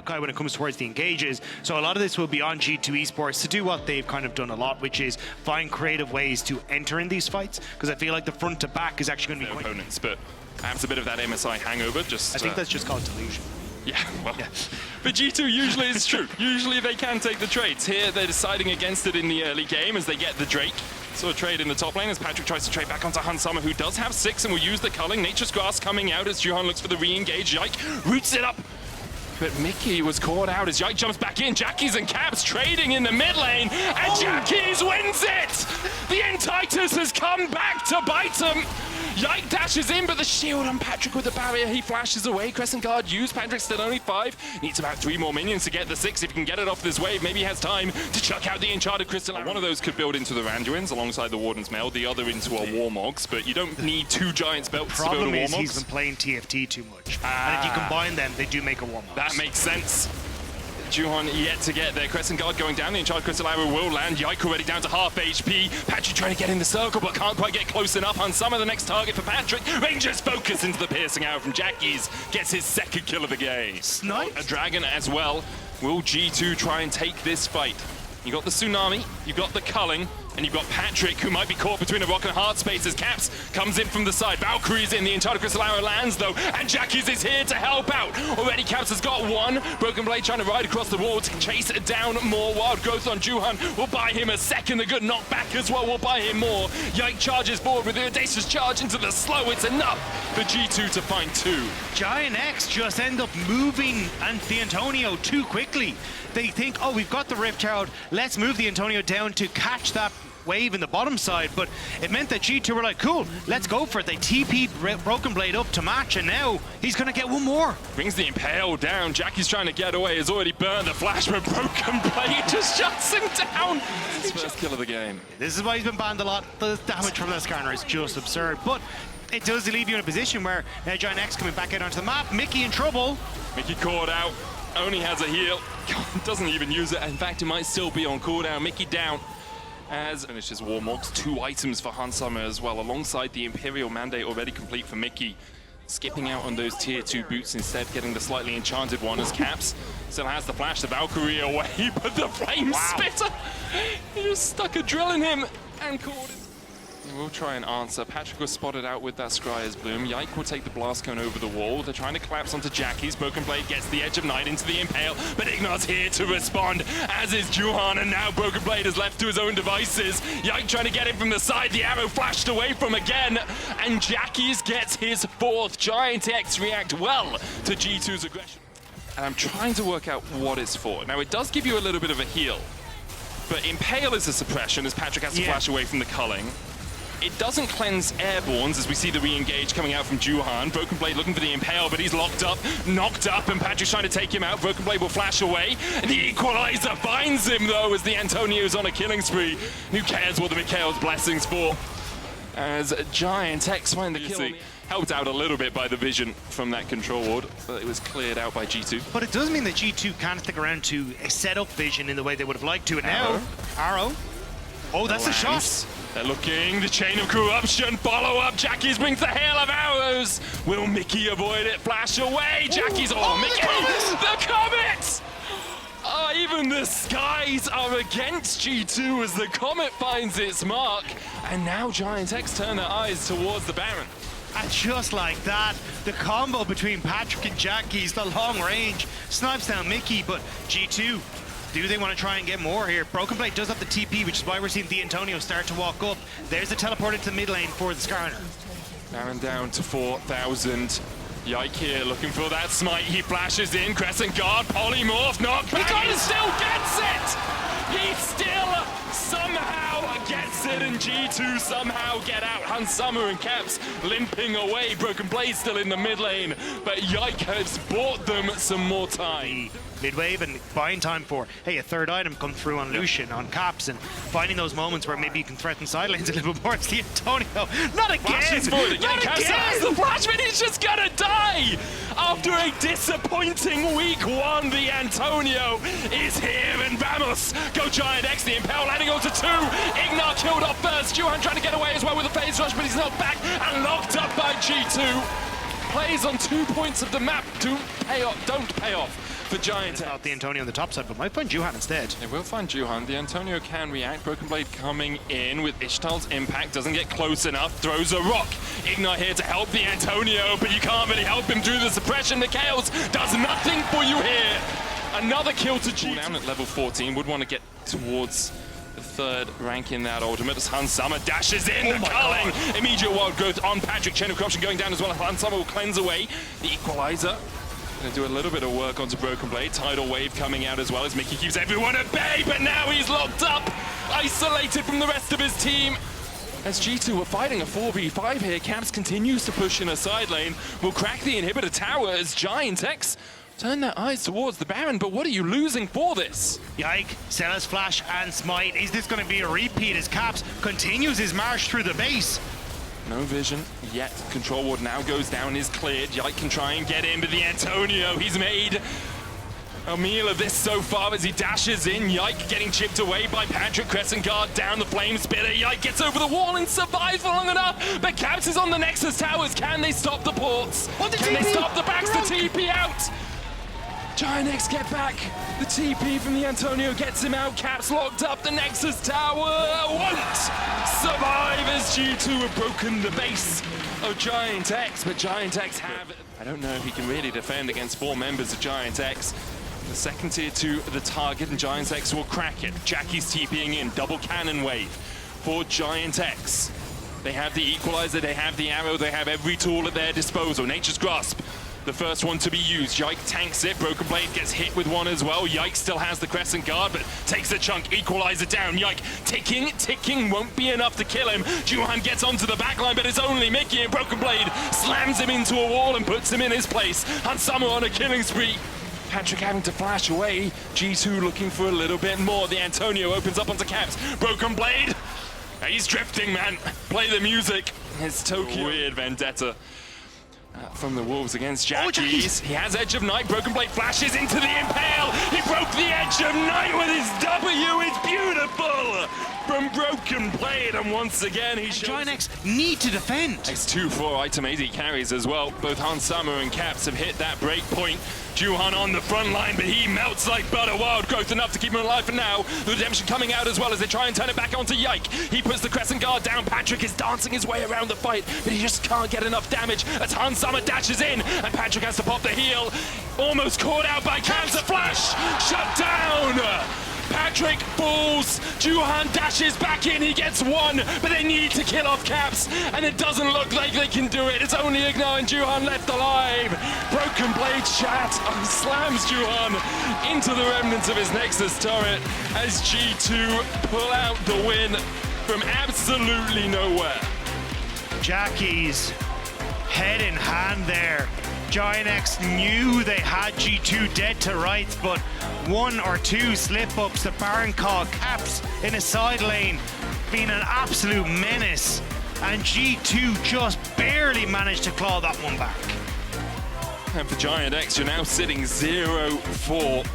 Maokai when it comes towards the engages. So a lot of this will be on G2 Esports to do what they've kind of done a lot, which is find creative ways to enter in these fights, because I feel like the front to back is actually going to be quite... opponents, but perhaps a bit of that MSI hangover. Just I think that's just called delusion. Yeah, well, but G2 usually is true. Usually they can take the trades. Here they're deciding against it in the early game as they get the Drake. So a trade in the top lane as Patrik tries to trade back onto Hansama, who does have 6 and will use the culling. Nature's Grass coming out as Juhan looks for the re-engage. Yike roots it up. But Mickey was caught out as Yike jumps back in. Jackies and Caps trading in the mid lane, and Jackies wins it! The Entitus has come back to bite him. Yike dashes in, but the shield on Patrik with the barrier, he flashes away. Crescent Guard used, Patrik still only 5. Needs about 3 more minions to get the 6. If he can get it off this wave, maybe he has time to chuck out the Enchanted Crystal. One of those could build into the Randuins alongside the Warden's Mail, the other into a Warmogs, but you don't need 2 Giants belts to build a Warmogs. Problem is he's been playing TFT too much. And if you combine them, they do make a Warmogs. That makes sense. Juhan yet to get there. Crescent Guard going down. The Enchanted Crystal Arrow will land. Yike already down to half HP. Patrik trying to get in the circle, but can't quite get close enough. On some of the next target for Patrik. Rangers focus into the piercing arrow from Jackies. Gets his 2nd kill of the game. Snipe. A dragon as well. Will G2 try and take this fight? You got the Tsunami, you got the culling, and you've got Patrik, who might be caught between a rock and hard space as Caps comes in from the side. Valkyrie's in, the Enchanted Crystal Arrow lands though, and Jackies is here to help out. Already Caps has got 1. Broken Blade trying to ride across the wall to chase down more wild growth on Juhan. We'll buy him a 2nd, a good knockback as well, we'll buy him more. Yike charges forward with the audacious charge into the slow. It's enough for G2 to find 2. GIANTX just end up moving and the Antonio too quickly. They think, oh, we've got the Rift Herald, let's move the Antonio down to catch that wave in the bottom side, but it meant that G2 were like, cool, let's go for it. They TP'd Broken Blade up to match, and now he's gonna get 1 more. Brings the Impale down. Jackie's trying to get away, has already burned the flash, but Broken Blade just shuts him down. His first kill of the game. This is why he's been banned a lot. The damage from the Skarner is just absurd, but it does leave you in a position where GIANTX coming back out onto the map. Mickey in trouble. Mickey caught out, only has a heal. Doesn't even use it. In fact, it might still be on cooldown. Mickey down. As finishes Warmogs, 2 items for Hansama as well, alongside the Imperial Mandate already complete for Mickey. Skipping out on those tier 2 boots instead, getting the slightly enchanted one as Caps still has the flash, the Valkyrie away, but the Flame Spitter, he just stuck a drill in him and caught it. We'll try and answer. Patrik was spotted out with that Scryer's Bloom. Yike will take the Blast Cone over the wall. They're trying to collapse onto Jackie's. Broken Blade gets the Edge of Night into the Impale, but Ignar's here to respond, as is Juhan, and now Broken Blade is left to his own devices. Yike trying to get him from the side. The arrow flashed away from again, and Jackie's gets his 4th. GIANTX react well to G2's aggression. And I'm trying to work out what it's for. Now, it does give you a little bit of a heal, but Impale is a suppression as Patrik has to flash away from the culling. It doesn't cleanse airborns as we see the re-engage coming out from Juhan. Broken Blade looking for the Impale, but he's locked up, knocked up, and Patrik's trying to take him out. Broken Blade will flash away. And the Equalizer finds him, though, as the Antonio's on a killing spree. Who cares what the Mikhail's blessings for? As GIANTX find the kill. Helped out a little bit by the vision from that control ward, but it was cleared out by G2. But it does mean that G2 can't stick around to set up vision in the way they would have liked to. And now, Arrow. Oh, that's a shot. They're looking, the chain of corruption, follow up, Jackie's brings the hail of arrows. Will Mickey avoid it? Flash away, Jackie's, Mickey, the Comet! Even the skies are against G2 as the Comet finds its mark. And now GIANTX turn their eyes towards the Baron. And just like that, the combo between Patrik and Jackie's, the long range, snipes down Mickey, but G2, do they want to try and get more here? Broken Blade does have the TP, which is why we're seeing the Antonio start to walk up. There's the teleport into the mid lane for the Skarner. Baron down to 4,000. Yike here looking for that smite. He flashes in, Crescent Guard, polymorph, knockback. He still gets it! He still somehow gets it, and G2 somehow get out. Hansama and Caps limping away. Broken Blade still in the mid lane, but Yike has bought them some more time. Mid-wave and buying time for, hey, a 3rd item come through on Lucian, on Caps, and finding those moments where maybe you can threaten side lanes a little bit more. It's the Antonio. Not again! Not again! The flashman, he's just gonna die! After a disappointing week 1, the Antonio is here, and vamos! Go GIANTX, the Impale landing onto 2. Ignar killed off first. Juhan trying to get away as well with a phase rush, but he's not back and locked up by G2. plays on 2 points of the map don't pay off for GIANTX. Not the Antonio on the top side, but might find Juhan instead. They will find Juhan. The Antonio can react. Broken Blade coming in with Ishtal's impact. Doesn't get close enough. Throws a rock. Ignar here to help the Antonio, but you can't really help him through the suppression. The Chaos does nothing for you here. Another kill to G2. Down at level 14. Would want to get towards the third rank in that ultimate as Hansama dashes in. Culling. Immediate wild growth on Patrik. Chain of Corruption going down as well. Hansama will cleanse away the Equalizer. Gonna do a little bit of work onto Broken Blade. Tidal Wave coming out as well as Miky keeps everyone at bay, but now he's locked up, isolated from the rest of his team. As G2 are fighting a 4v5 here, Caps continues to push in a side lane. Will crack the inhibitor tower as GIANTX turn their eyes towards the Baron, but what are you losing for this? Yike, Stella's Flash and Smite. Is this going to be a repeat as Caps continues his march through the base? No vision yet. Control ward now goes down, is cleared. Yike can try and get in, but the Antonio, he's made a meal of this so far as he dashes in. Yike getting chipped away by Patrik. Crescent Guard down the Flame Spitter. Yike gets over the wall and survives for long enough, but Caps is on the Nexus towers. Can they stop the ports? Can they stop the backs? The TP out! GIANTX get back. The TP from the Antonio gets him out. Caps locked up. The Nexus tower won't survive as G2 have broken the base of GIANTX, but GIANTX have... I don't know if he can really defend against 4 members of GIANTX. The second tier to the target, and GIANTX will crack it. Jackie's TPing in. Double cannon wave for GIANTX. They have the Equalizer, they have the arrow, they have every tool at their disposal. Nature's Grasp, the first one to be used. Yike tanks it. Broken Blade gets hit with one as well. Yike still has the Crescent Guard, but takes a chunk. Equalizer down. Yike ticking won't be enough to kill him. Juhan gets onto the backline, but it's only Miky, and Broken Blade slams him into a wall and puts him in his place. Hansama on a killing spree. Patrik having to flash away. G2 looking for a little bit more. The Antonio opens up onto Caps. Broken Blade. He's drifting, man. Play the music. It's Tokyo. Weird vendetta from the Wolves against Jackies. He has Edge of Night. Broken Blade flashes into the Impale. He broke the Edge of Night with his W. It's beautiful from Broken Blade. And once again, he shows... GIANTX need to defend. It's 2-4 item AD carries as well. Both Hansama and Caps have hit that break point. Juhan on the front line, but he melts like butter. Wild growth enough to keep him alive for now. The redemption coming out as well as they try and turn it back onto Yike. He puts the Crescent Guard down. Patrik is dancing his way around the fight, but he just can't get enough damage as Hansama dashes in, and Patrik has to pop the heal. Almost caught out by Cancer Flash. Shut down. Patrik falls. Juhan dashes back in. He gets one, but they need to kill off Caps, and it doesn't look like they can do it. It's only Ignar and Juhan left alive. Broken Blade chat slams Juhan into the remnants of his Nexus turret as G2 pull out the win from absolutely nowhere. Jackie's head in hand there. GIANTX knew they had G2 dead to rights, but 1 or 2 slip-ups, the Baron call, Caps in a side lane, being an absolute menace, and G2 just barely managed to claw that one back. And for GIANTX, you're now sitting 0-4